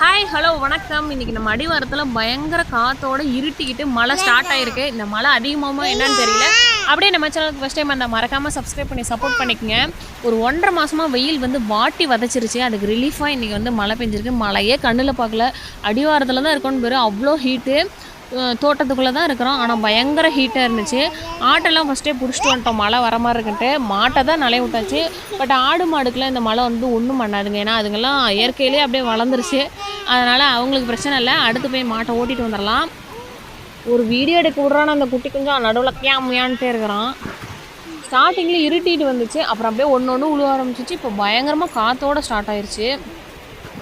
Hi hello வணக்கம். இன்றைக்கி நம்ம அடிவாரத்தில் பயங்கர காற்றோடு இருட்டிக்கிட்டு மழை ஸ்டார்ட் ஆகிருக்கு. இந்த மழை அதிகமாகுமா என்னன்னு தெரியல. அப்படியே நம்ம சேனலுக்கு ஃபஸ்ட் டைம் அந்த மறக்காமல் சப்ஸ்கிரைப் பண்ணி சப்போர்ட் பண்ணிக்கங்க. ஒரு 1.5 மாதமாக வெயில் வந்து வாட்டி வதச்சிருச்சு. அதுக்கு ரிலீஃபாக இன்றைக்கி வந்து மழை பெஞ்சிருக்கு. மழையே கண்ணில் பார்க்கல. அடிவாரத்தில் தான் இருக்கோன்னு பேர். அவ்வளோ ஹீட்டு. தோட்டத்துக்குள்ளே தான் இருக்கிறோம். ஆனால் பயங்கர ஹீட்டாக இருந்துச்சு. ஆட்டெல்லாம் ஃபஸ்ட்டே பிடிச்சிட்டு வந்துட்டோம் மழை வர மாதிரி இருக்குன்ட்டு. மாட்டை தான் நலைய விட்டாச்சு. பட் ஆடு மாடுக்கெலாம் இந்த மழை வந்து ஒன்றும் பண்ணாதுங்க. ஏன்னா அதுங்கெல்லாம் இயற்கையிலே அப்படியே வளர்ந்துருச்சு. அதனால் அவங்களுக்கு பிரச்சனை இல்லை. அடுத்து போய் மாட்டை ஓட்டிகிட்டு வந்துடலாம். ஒரு வீடியோ எடுக்க விட்றான்னு அந்த குட்டி கொஞ்சம் நடுவில் கேமையான்ட்டே இருக்கிறான். ஸ்டார்டிங்கில் இருட்டிட்டு வந்துச்சு. அப்புறம் அப்படியே ஒன்று ஒன்று உழுவ ஆரம்பிச்சிச்சு. இப்போ பயங்கரமாக காற்றோடு ஸ்டார்ட் ஆயிடுச்சு.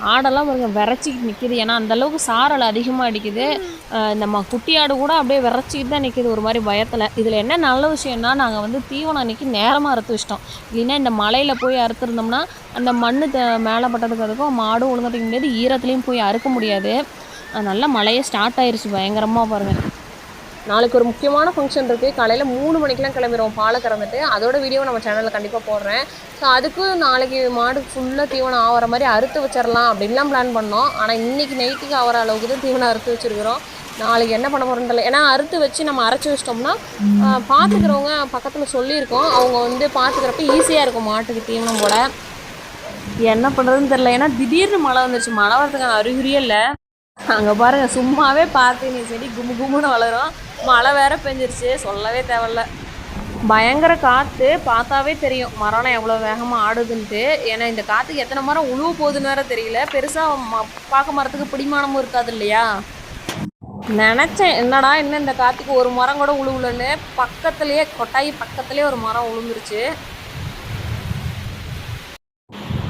ஆடெல்லாம் பாருங்க விரைச்சிக்கிட்டு நிற்கிது. ஏன்னா அந்தளவுக்கு சாரல் அதிகமாக அடிக்குது. நம்ம குட்டி ஆடு கூட அப்படியே விரைச்சிக்கிட்டு தான் நிற்கிது ஒரு மாதிரி பயத்தில். இதில் என்ன நல்ல விஷயம்னா நாங்கள் வந்து தீவனம் அன்றைக்கி நேரமாக அறுத்து வச்சிட்டோம். இல்லைன்னா இந்த மலையில் போய் அறுத்துருந்தோம்னா அந்த மண் மேலே பட்டதுக்கு அதுக்கும் மாடும் ஒழுங்காட்டிக்க முடியாது, ஈரத்துலேயும் போய் அறுக்க முடியாது. நல்லா மழையே ஸ்டார்ட் ஆயிடுச்சு பயங்கரமாக பாருங்கள். நாளைக்கு ஒரு முக்கியமான ஃபங்க்ஷன் இருக்குது. காலையில் 3 மணிக்கெலாம் கிளம்பிடுவோம் பாலை கறந்துட்டு. அதோட வீடியோ நம்ம சேனலில் கண்டிப்பாக போடுறேன். ஸோ அதுக்கு நாளைக்கு மாடு ஃபுல்லாக தீவனம் ஆகிற மாதிரி அறுத்து வச்சிடலாம் அப்படின்லாம் பிளான் பண்ணோம். ஆனால் இன்றைக்கி நைட்டுக்கு ஆகிற அளவுக்கு தான் தீவனம் அறுத்து வச்சுருக்கிறோம். நாளைக்கு என்ன பண்ண போகிறோன்னு தெரியல. ஏன்னா அறுத்து வச்சு நம்ம அரைச்சி வச்சிட்டோம்னா பார்த்துக்கிறவங்க பக்கத்தில் சொல்லியிருக்கோம். அவங்க வந்து பார்த்துக்கிறப்ப ஈஸியாக இருக்கும் மாட்டுக்கு தீவனம் போட. என்ன பண்ணுறதுன்னு தெரில. ஏன்னா திடீர்னு மழை வந்துருச்சு. மழை வரதுக்கான அறிகுறியே இல்லை. அங்கே பாருங்கள், சும்மாவே பார்த்து நீ செடி கும்பு கும்புன்னு வளரும். மழை வேற பெஞ்சிருச்சு, சொல்லவே தேவையில்ல. பயங்கர காற்று. பார்த்தாவே தெரியும் மரம்லாம் எவ்வளோ வேகமாக ஆடுதுன்ட்டு. ஏன்னா இந்த காற்றுக்கு எத்தனை மரம் உழுவ போகுதுன்னு வேற தெரியல. பெருசாக பார்க்க மரத்துக்கு பிடிமானமும் இருக்காது இல்லையா. நினச்சேன் என்னடா இன்னும் இந்த காற்றுக்கு ஒரு மரம் கூட உழுவுலன்னு. பக்கத்துலேயே கொட்டாயி பக்கத்துலேயே ஒரு மரம் உழுந்துருச்சு.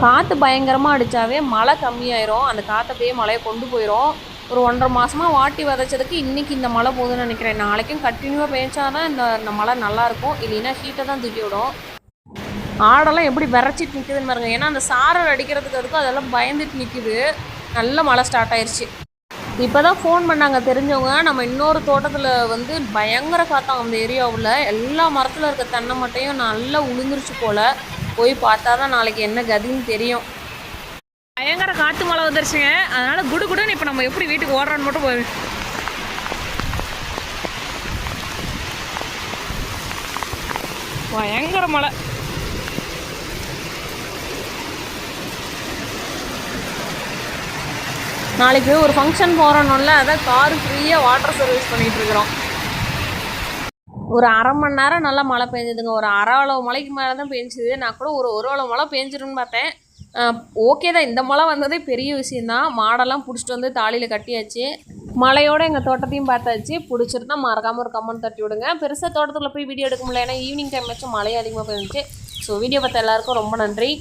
காற்று பயங்கரமாக அடித்தாவே மழை கம்மியாயிரும். அந்த காற்றை அப்படியே மழையை கொண்டு போயிடும். ஒரு 1.5 மாதமாக வாட்டி விதைச்சதுக்கு இன்றைக்கி இந்த மழை போகுதுன்னு நினைக்கிறேன். நாளைக்கும் கண்டினியூவாக பெஞ்சாதான் இந்த மழை நல்லாயிருக்கும். இல்லைன்னா ஹீட்டை தான் தூக்கி விடும். ஆடெல்லாம் எப்படி விரைச்சிட்டு நிற்குதுன்னு பாருங்க. ஏன்னா அந்த சாரல் அடிக்கிறதுக்கு அதுக்கும் அதெல்லாம் பயந்துட்டு நிற்குது. நல்ல மழை ஸ்டார்ட் ஆயிடுச்சு. இப்போ தான் ஃபோன் பண்ணாங்க தெரிஞ்சவங்க. நம்ம இன்னொரு தோட்டத்தில் வந்து பயங்கர காற்றாங்க அந்த ஏரியாவில். எல்லா மரத்தில் இருக்க தென்னை மட்டையும் நல்லா உளுந்துருச்சு போல். போய் பார்த்தா தான் நாளைக்கு என்ன கதின்னு தெரியும். பயங்கர காற்று மழை வந்துருச்சுங்க. அதனால் குடுன்னு இப்போ நம்ம எப்படி வீட்டுக்கு ஓடுறான்னு மட்டும் போய் பயங்கர மழை. நாளைக்கு ஒரு ஃபங்க்ஷன் போகிறோம்ல, அதான் கார் ஃப்ரீயாக வாட்டர் சர்வீஸ் பண்ணிகிட்ருக்குறோம். ஒரு 1/2 மணி நேரம் நல்லா மழை பெஞ்சுதுங்க. ஒரு அரை அளவு மழைக்கு மேலே தான் பெஞ்சுது. நான் கூட ஒரு அளவு மழை பெஞ்சிருன்னு பார்த்தேன். ஓகே தான். இந்த மழை வந்ததே பெரிய விஷயந்தான். மாடெல்லாம் பிடிச்சிட்டு வந்து தாலியில் கட்டியாச்சு. மழையோடு எங்கள் தோட்டத்தையும் பார்த்தாச்சு. பிடிச்சிருந்தா மறக்காமல் ஒரு கமெண்ட் தட்டி விடுங்க. பெருசாக தோட்டத்தில் போய் வீடியோ எடுக்க முடியல. ஏன்னா ஈவினிங் டைம் வச்சு மழை அதிகமாக போயிருந்துச்சு. ஸோ வீடியோ பார்த்த எல்லாருக்கும் ரொம்ப நன்றி.